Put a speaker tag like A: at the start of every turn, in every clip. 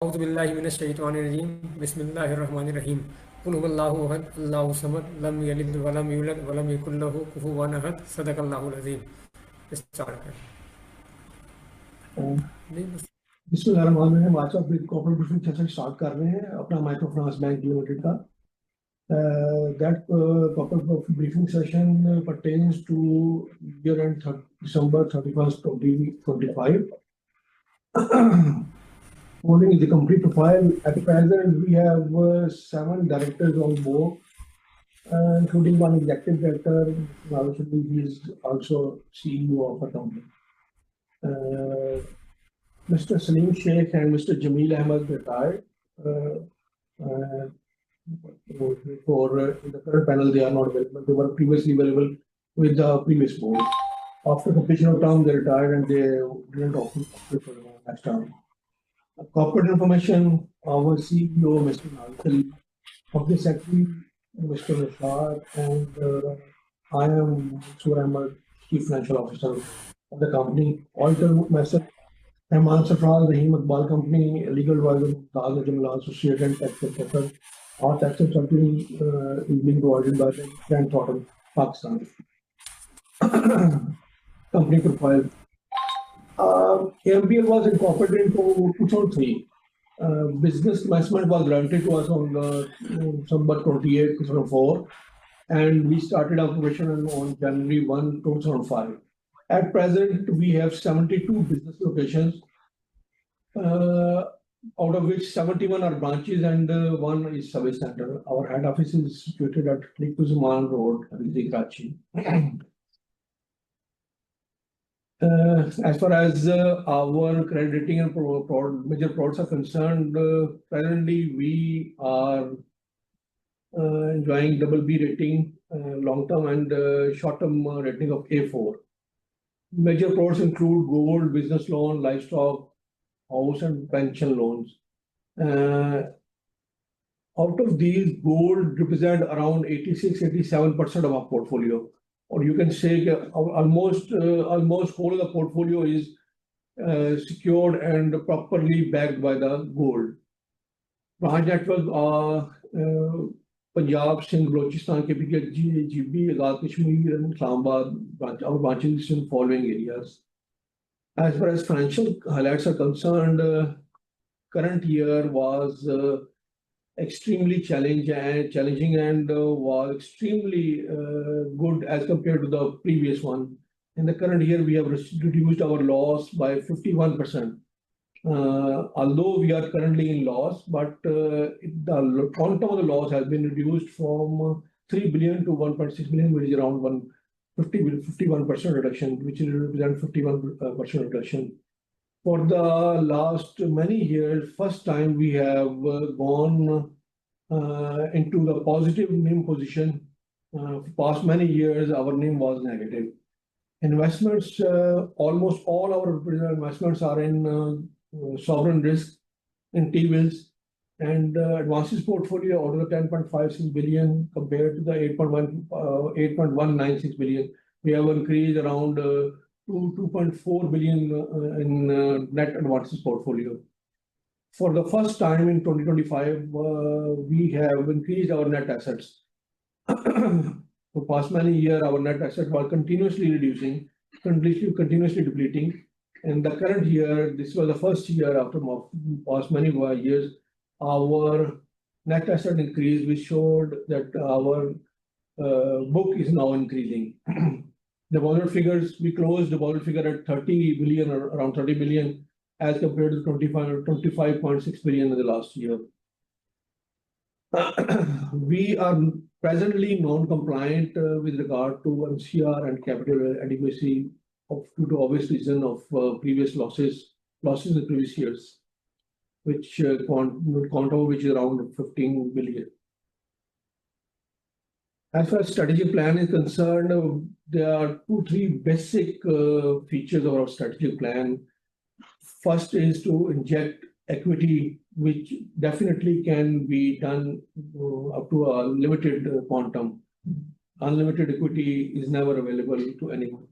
A: أعوذ بالله من الشيطان الرجيم بسم الله الرحمن الرحيم قل هو الله أحد الله الصمد لم يلد ولم يولد ولم يكن له كفوا أحد صدق الله العظيم. Start. नहीं बस
B: बिस्मिल्लाहिर्रहमानिर्रहीम। आज आप कॉर्पोरेट ब्रीफिंग सेशन स्टार्ट कर रहे हैं अपना माइक्रो फाइनेंस बैंक लिमिटेड का। That corporate briefing session pertains to year end December 31st 2025. Following the complete profile, at present we have 7 directors on board, including one executive director. Obviously, he is also CEO of a company. Mr. Salim Sheikh and Mr. Jameel Ahmed retired. In the current panel, they are not available. They were previously available with the previous board. After completion of term, they retired and they didn't opt for the next term. Corporate information: our CEO, Mr. Nalkali, Company Secretary, Mr. Rashad, and I am Mansoor Ahmed, Chief Financial Officer of the company. Auditor, myself, Rahman Safral, Rahim Iqbal Company, Legal Advisor, Taj Jamila, Associate and Tax Inspector. Our tax consulting is being provided by the Grand Thornton, Pakistan. Company profile. AMPL was incorporated in 2003. Business investment was granted to us on December 28, 2004, and we started operation on January 1, 2005. At present, we have 72 business locations, out of which 71 are branches and 1 is service center. Our head office is situated at Likuzman Road, Karachi. As far as our credit rating and major products are concerned, presently we are enjoying BB rating, long-term and short-term rating of A4. Major products include gold, business loan, livestock, house and pension loans. Out of these, gold represent around 86-87% of our portfolio, or you can say almost whole of the portfolio is secured and properly backed by the gold. Branch network Punjab, Sindh, Balochistan, KPK, GB, Azad Kashmir, and Islamabad. Our branches in following areas. As far as financial highlights are concerned, current year was extremely challenging and was extremely good as compared to the previous one. In the current year, we have reduced our loss by 51%. Although we are currently in loss, but the quantum of the loss has been reduced from 3 billion to 1.6 billion, which is around 51% reduction, which represents 51% reduction. For the last many years, first time we have gone into the positive NIM position. For past many years, our NIM was negative. Investments, almost all our investments are in sovereign risk in T-bills, and advances portfolio out of the 10.56 billion compared to the 8.196 billion. We have increased around 2.4 billion in net advances portfolio. For the first time in 2025, we have increased our net assets. For past many years, our net assets were continuously reducing, continuously depleting. In the current year, this was the first year after past many years, our net asset increased, which showed that our book is now increasing. Deposit figures, we closed deposit figure at 30 billion or around 30 billion as compared to 25.6 billion in the last year. We are presently non-compliant with regard to MCR and capital adequacy due to obvious reason of previous losses in the previous years, which quantum which is around 15 billion. As far as strategic plan is concerned, there are 2-3 basic features of our strategic plan. First is to inject equity, which definitely can be done up to a limited quantum. Unlimited equity is never available to anyone.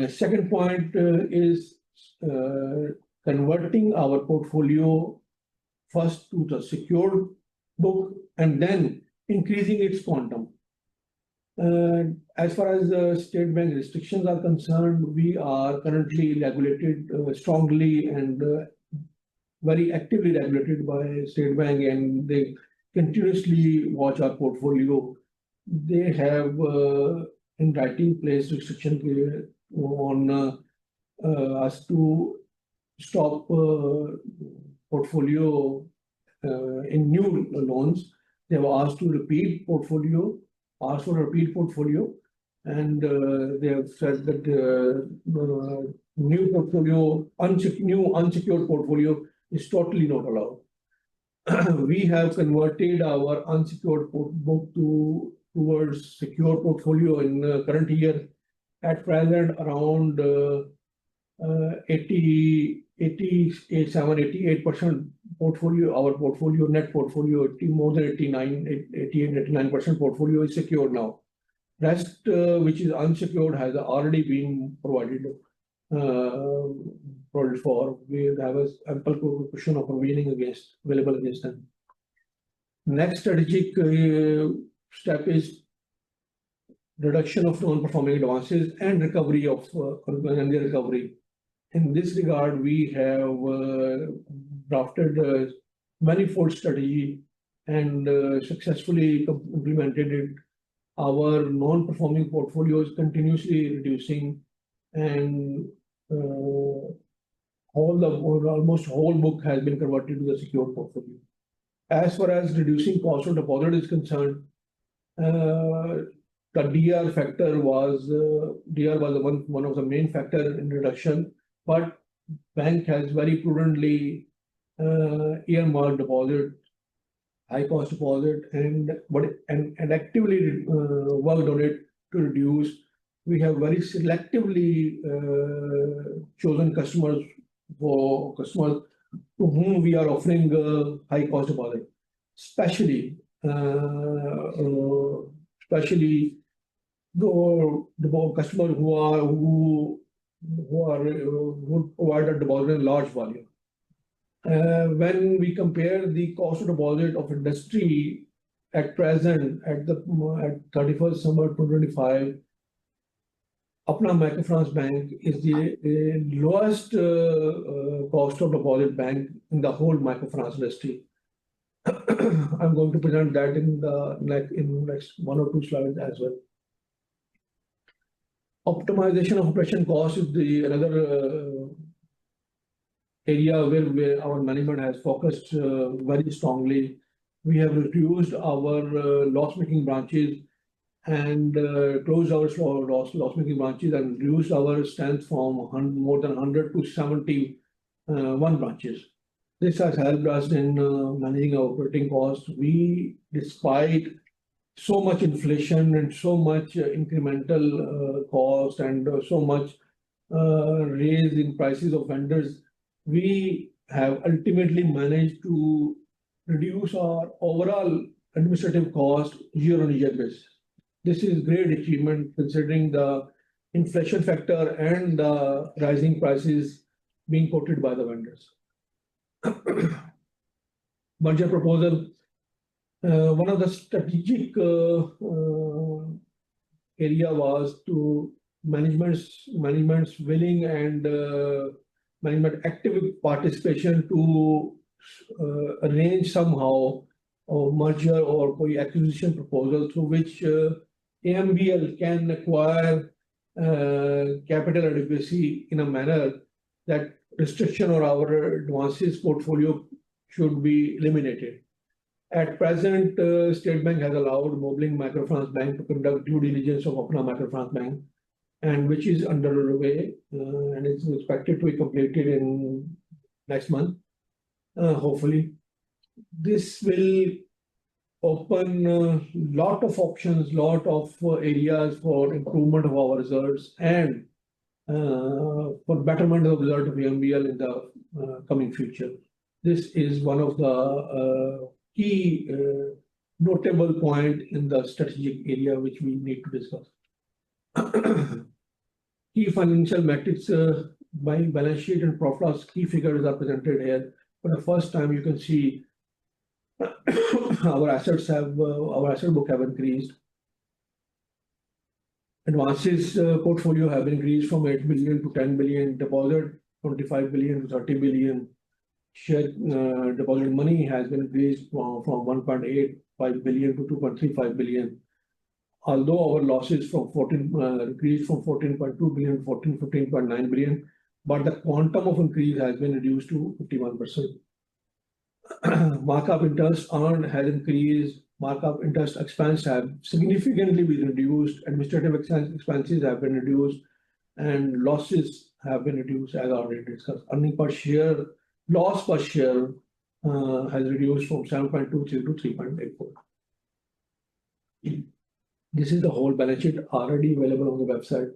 B: Second point is converting our portfolio first to the secured book and then increasing its quantum. As far as state bank restrictions are concerned, we are currently regulated strongly and very actively regulated by State Bank, and they continuously watch our portfolio. They have in writing placed restriction on us to stop portfolio in new loans. They have asked to repeat portfolio, asked for a repeat portfolio, and they have said that new portfolio, new unsecured portfolio is totally not allowed. We have converted our unsecured book towards secure portfolio in current year. At present, around 88% portfolio, our portfolio, net portfolio, more than 89% portfolio is secure now. Rest, which is unsecured, has already been provided for. We have an ample cushion of provisioning available against them. Next strategic step is reduction of non-performing advances and recovery of recovery. In this regard, we have drafted a manifold strategy and successfully implemented it. Our non-performing portfolio is continuously reducing, and almost whole book has been converted to the secured portfolio. As far as reducing cost of deposit is concerned, the DR factor was one of the main factor in reduction, but bank has very prudently earmarked deposit, high cost deposit, and actively worked on it to reduce. We have very selectively chosen customers to whom we are offering high cost deposit, especially the customers who provide a deposit in large volume. When we compare the cost of deposit of industry at present, at 31st December 2025, Apna Microfinance Bank is the lowest cost of deposit bank in the whole microfinance industry. I'm going to present that in the next one or two slides as well. Optimization of operation cost is another area where our management has focused very strongly. We have reduced our loss-making branches and closed our loss-making branches and reduced our strength from more than 100 to 71 branches. This has helped us in managing our operating costs. Despite so much inflation and so much incremental cost and so much raise in prices of vendors, we have ultimately managed to reduce our overall administrative cost year-on-year basis. This is great achievement considering the inflation factor and the rising prices being quoted by the vendors. Merger proposal. One of the strategic area was to management's willing and management active participation to arrange somehow a merger or acquisition proposal through which AMBL can acquire capital adequacy in a manner that restriction on our advances portfolio should be eliminated. At present, State Bank has allowed Mobiling Microfinance Bank to conduct due diligence of Apna Microfinance Bank, and which is underway, and it's expected to be completed in next month, hopefully. This will open lot of options, lot of areas for improvement of our results and for betterment of the result of AMBL in the coming future. This is one of the key notable point in the strategic area which we need to discuss. Key financial metrics by balance sheet and profit loss key figures are presented here. For the first time, you can see our asset book have increased. Advances portfolio have increased from 8 billion to 10 billion, deposit 25 billion to 30 billion. Share deposit money has been increased from 1.85 billion to 2.35 billion. Although our losses from increased from 14.2 billion to 15.9 billion, but the quantum of increase has been reduced to 51%. Markup interest earned has increased. Markup interest expense have significantly been reduced. Administrative expenses have been reduced, and losses have been reduced as already discussed. Earning per share, loss per share has reduced from 7.23 to 3.84. This is the whole balance sheet already available on the website.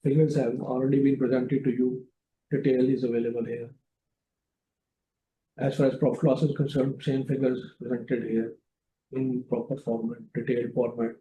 B: Figures have already been presented to you. Detail is available here. As far as profit loss is concerned, same figures presented here in proper format, detailed format.